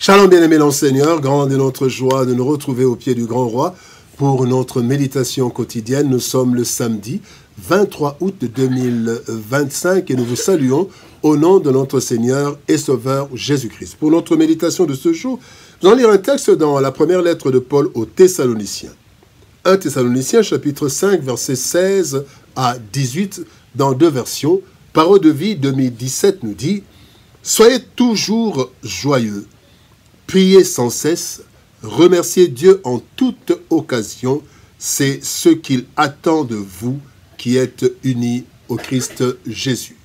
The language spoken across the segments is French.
Shalom bien-aimés dans le Seigneur, grande est notre joie de nous retrouver au pied du grand roi pour notre méditation quotidienne. Nous sommes le samedi 23 août 2025 et nous vous saluons au nom de notre Seigneur et Sauveur Jésus-Christ. Pour notre méditation de ce jour, nous allons lire un texte dans la première lettre de Paul aux Thessaloniciens. 1 Thessaloniciens chapitre 5 versets 16 à 18 dans deux versions. Parole de vie 2017 nous dit « Soyez toujours joyeux. Priez sans cesse, remerciez Dieu en toute occasion, c'est ce qu'il attend de vous qui êtes unis au Christ Jésus. »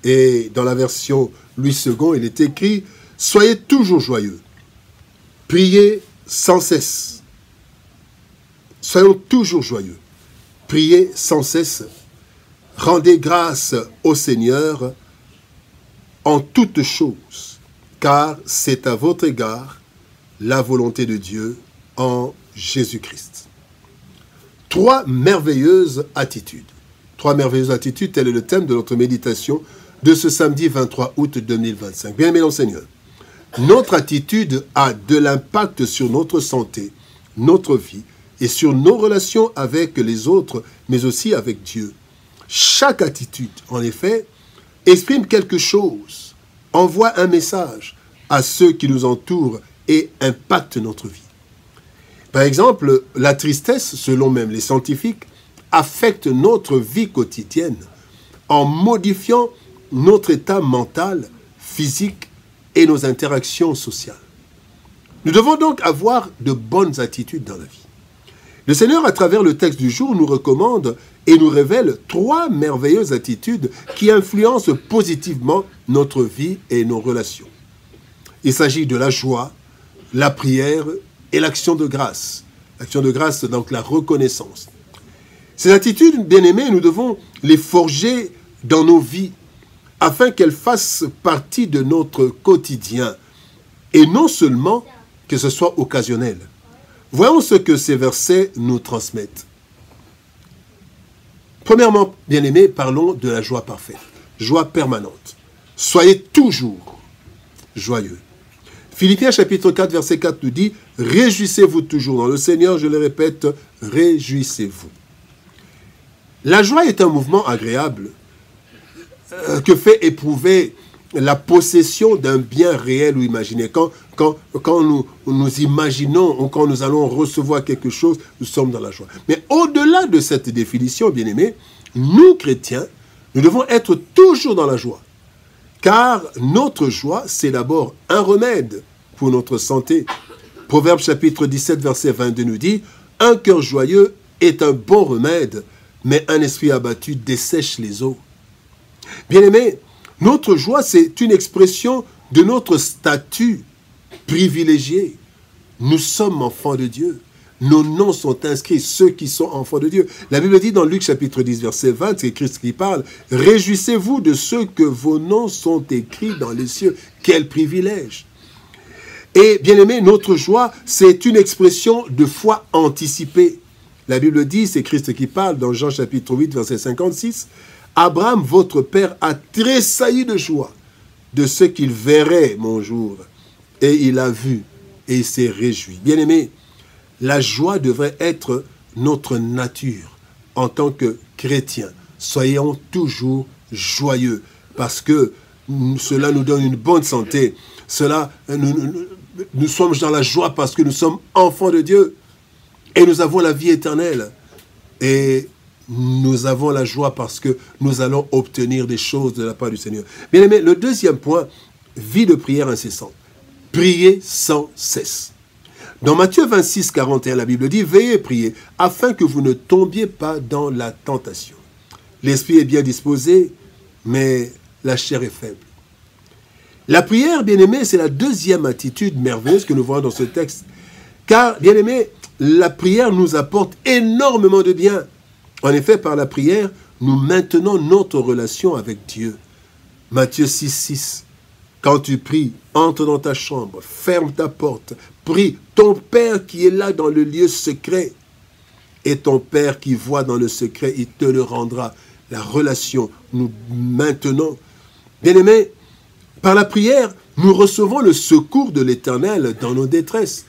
Et dans la version Louis II, il est écrit « Soyez toujours joyeux, priez sans cesse. » Soyons toujours joyeux, priez sans cesse, rendez grâce au Seigneur en toutes choses, car c'est à votre égard la volonté de Dieu en Jésus-Christ. Trois merveilleuses attitudes. Trois merveilleuses attitudes, tel est le thème de notre méditation de ce samedi 23 août 2025. Bien-aimés dans le Seigneur, notre attitude a de l'impact sur notre santé, notre vie et sur nos relations avec les autres, mais aussi avec Dieu. Chaque attitude, en effet, exprime quelque chose, envoie un message à ceux qui nous entourent et impacte notre vie. Par exemple, la tristesse, selon même les scientifiques, affecte notre vie quotidienne en modifiant notre état mental, physique et nos interactions sociales. Nous devons donc avoir de bonnes attitudes dans la vie. Le Seigneur, à travers le texte du jour, nous recommande et nous révèle trois merveilleuses attitudes qui influencent positivement notre vie et nos relations. Il s'agit de la joie, la prière et l'action de grâce. L'action de grâce, donc la reconnaissance. Ces attitudes, bien-aimés, nous devons les forger dans nos vies afin qu'elles fassent partie de notre quotidien et non seulement que ce soit occasionnel. Voyons ce que ces versets nous transmettent. Premièrement, bien-aimés, parlons de la joie parfaite, joie permanente. Soyez toujours joyeux. Philippiens chapitre 4, verset 4 nous dit « Réjouissez-vous toujours dans le Seigneur », je le répète, « Réjouissez-vous ». La joie est un mouvement agréable que fait éprouver la possession d'un bien réel ou imaginé. Quand nous imaginons ou quand nous allons recevoir quelque chose, nous sommes dans la joie. Mais au-delà de cette définition, bien-aimés, nous, chrétiens, nous devons être toujours dans la joie. Car notre joie, c'est d'abord un remède pour notre santé. Proverbe chapitre 17, verset 22 nous dit « Un cœur joyeux est un bon remède, mais un esprit abattu dessèche les eaux. » Bien-aimés, notre joie, c'est une expression de notre statut privilégié. Nous sommes enfants de Dieu. Nos noms sont inscrits, ceux qui sont enfants de Dieu. La Bible dit dans Luc chapitre 10, verset 20, c'est Christ qui parle, « Réjouissez-vous de ceux que vos noms sont écrits dans les cieux. » Quel privilège! Et bien aimé, notre joie, c'est une expression de foi anticipée. La Bible dit, c'est Christ qui parle dans Jean chapitre 8, verset 56, « Abraham, votre père, a tressailli de joie de ce qu'il verrait mon jour. Et il a vu et il s'est réjoui. » Bien aimé, la joie devrait être notre nature en tant que chrétiens. Soyons toujours joyeux parce que cela nous donne une bonne santé. Nous sommes dans la joie parce que nous sommes enfants de Dieu et nous avons la vie éternelle. Et nous avons la joie parce que nous allons obtenir des choses de la part du Seigneur. Bien aimé, le deuxième point, vie de prière incessante. Priez sans cesse. Dans Matthieu 26, 41, la Bible dit « Veillez et priez, afin que vous ne tombiez pas dans la tentation. L'esprit est bien disposé, mais la chair est faible. » La prière, bien-aimé, c'est la deuxième attitude merveilleuse que nous voyons dans ce texte. Car, bien-aimé, la prière nous apporte énormément de bien. En effet, par la prière, nous maintenons notre relation avec Dieu. Matthieu 6, 6. Quand tu pries, entre dans ta chambre, ferme ta porte, prie ton Père qui est là dans le lieu secret. Et ton Père qui voit dans le secret, il te le rendra. La relation, nous maintenons. Bien-aimés, par la prière, nous recevons le secours de l'Éternel dans nos détresses.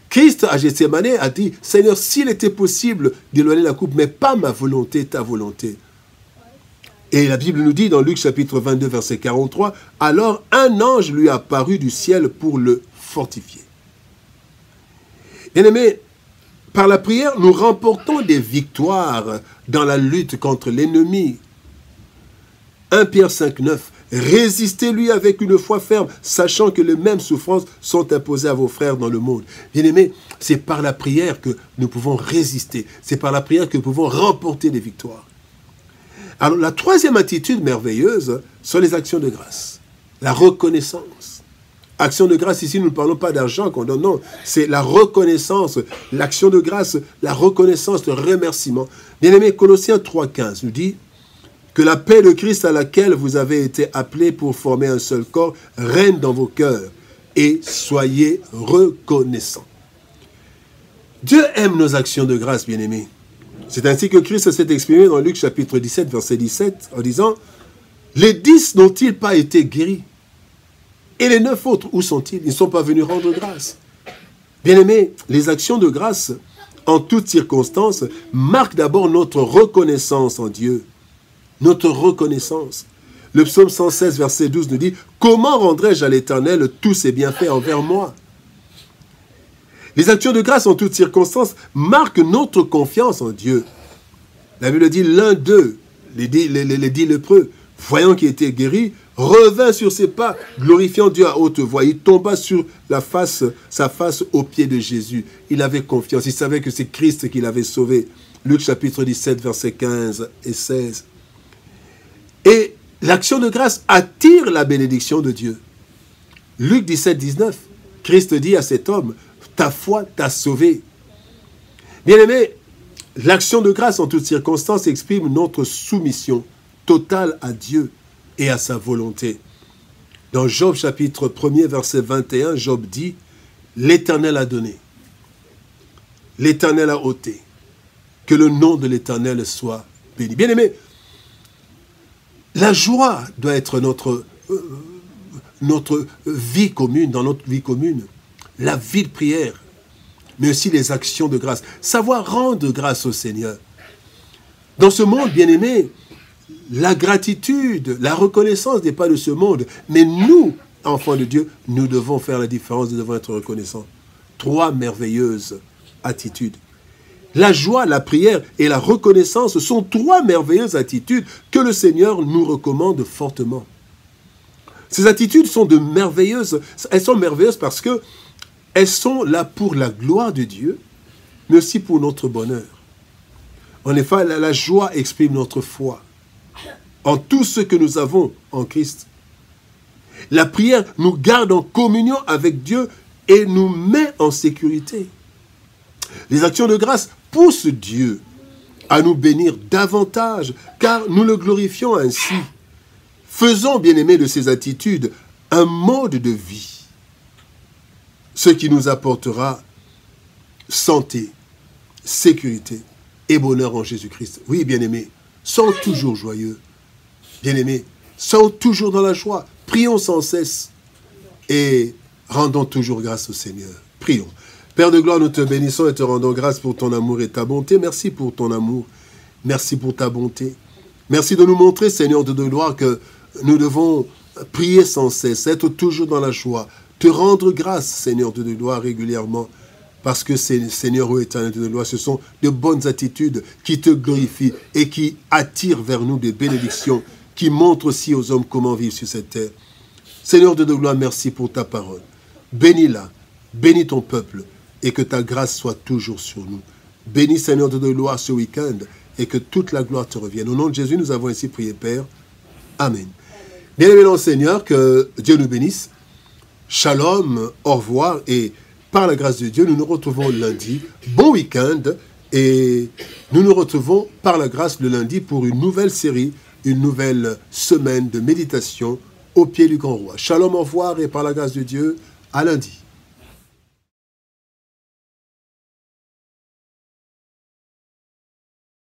Christ, à Gethsémane, a dit, « Seigneur, s'il était possible d'éloigner la coupe, mais pas ma volonté, ta volonté. » Et la Bible nous dit dans Luc chapitre 22, verset 43, « Alors un ange lui apparut du ciel pour le fortifier. » Bien-aimés, par la prière, nous remportons des victoires dans la lutte contre l'ennemi. 1 Pierre 5, 9. Résistez-lui avec une foi ferme, sachant que les mêmes souffrances sont imposées à vos frères dans le monde. Bien-aimés, c'est par la prière que nous pouvons résister. C'est par la prière que nous pouvons remporter des victoires. Alors, la troisième attitude merveilleuse sont les actions de grâce. La reconnaissance. Action de grâce, ici, nous ne parlons pas d'argent qu'on donne, non. C'est la reconnaissance, l'action de grâce, la reconnaissance, le remerciement. Bien-aimés, Colossiens 3,15 nous dit que la paix de Christ à laquelle vous avez été appelés pour former un seul corps règne dans vos cœurs et soyez reconnaissants. Dieu aime nos actions de grâce, bien-aimés. C'est ainsi que Christ s'est exprimé dans Luc chapitre 17, verset 17, en disant « Les 10 n'ont-ils pas été guéris? Et les 9 autres, où sont-ils? Ils ne sont pas venus rendre grâce. » Bien-aimés, les actions de grâce, en toutes circonstances, marquent d'abord notre reconnaissance en Dieu. Notre reconnaissance. Le psaume 116, verset 12 nous dit « Comment rendrai-je à l'Éternel tous ses bienfaits envers moi ?» Les actions de grâce en toutes circonstances marquent notre confiance en Dieu. La Bible dit l'un d'eux, les 10 lépreux, voyant qu'il était guéri, revint sur ses pas, glorifiant Dieu à haute voix. Il tomba sur sa face aux pieds de Jésus. Il avait confiance, il savait que c'est Christ qui l'avait sauvé. Luc chapitre 17, versets 15 et 16. Et l'action de grâce attire la bénédiction de Dieu. Luc 17, 19, Christ dit à cet homme, ta foi t'a sauvé. Bien-aimé, l'action de grâce en toutes circonstances exprime notre soumission totale à Dieu et à sa volonté. Dans Job chapitre 1er, verset 21, Job dit, l'Éternel a donné, l'Éternel a ôté, que le nom de l'Éternel soit béni. Bien-aimé, la joie doit être notre vie commune, dans notre vie commune. La vie de prière, mais aussi les actions de grâce. Savoir rendre grâce au Seigneur. Dans ce monde, bien-aimé, la gratitude, la reconnaissance n'est pas de ce monde. Mais nous, enfants de Dieu, nous devons faire la différence, nous devons être reconnaissants. 3 merveilleuses attitudes. La joie, la prière et la reconnaissance sont 3 merveilleuses attitudes que le Seigneur nous recommande fortement. Ces attitudes sont merveilleuses. Elles sont merveilleuses parce que elles sont là pour la gloire de Dieu, mais aussi pour notre bonheur. En effet, la joie exprime notre foi en tout ce que nous avons en Christ. La prière nous garde en communion avec Dieu et nous met en sécurité. Les actions de grâce poussent Dieu à nous bénir davantage, car nous le glorifions ainsi. Faisons, bien-aimés, de ces attitudes un mode de vie, ce qui nous apportera santé, sécurité et bonheur en Jésus-Christ. Oui, bien-aimés, soyons toujours joyeux. Bien-aimés, soyons toujours dans la joie. Prions sans cesse et rendons toujours grâce au Seigneur. Prions. Père de gloire, nous te bénissons et te rendons grâce pour ton amour et ta bonté. Merci pour ton amour. Merci pour ta bonté. Merci de nous montrer, Seigneur de gloire, que nous devons prier sans cesse, être toujours dans la joie, te rendre grâce, Seigneur de gloire, régulièrement, parce que, Seigneur ou éternel de gloire, ce sont de bonnes attitudes qui te glorifient et qui attirent vers nous des bénédictions, qui montrent aussi aux hommes comment vivre sur cette terre. Seigneur de gloire, merci pour ta parole. Bénis-la, bénis ton peuple, et que ta grâce soit toujours sur nous. Bénis, Seigneur de gloire, ce week-end, et que toute la gloire te revienne. Au nom de Jésus, nous avons ainsi prié, Père. Amen. Bien-aimés dans le Seigneur, que Dieu nous bénisse. Shalom, au revoir, et par la grâce de Dieu, nous nous retrouvons lundi. Bon week-end, et nous nous retrouvons par la grâce le lundi pour une nouvelle série, une nouvelle semaine de méditation au pied du grand roi. Shalom, au revoir, et par la grâce de Dieu, à lundi.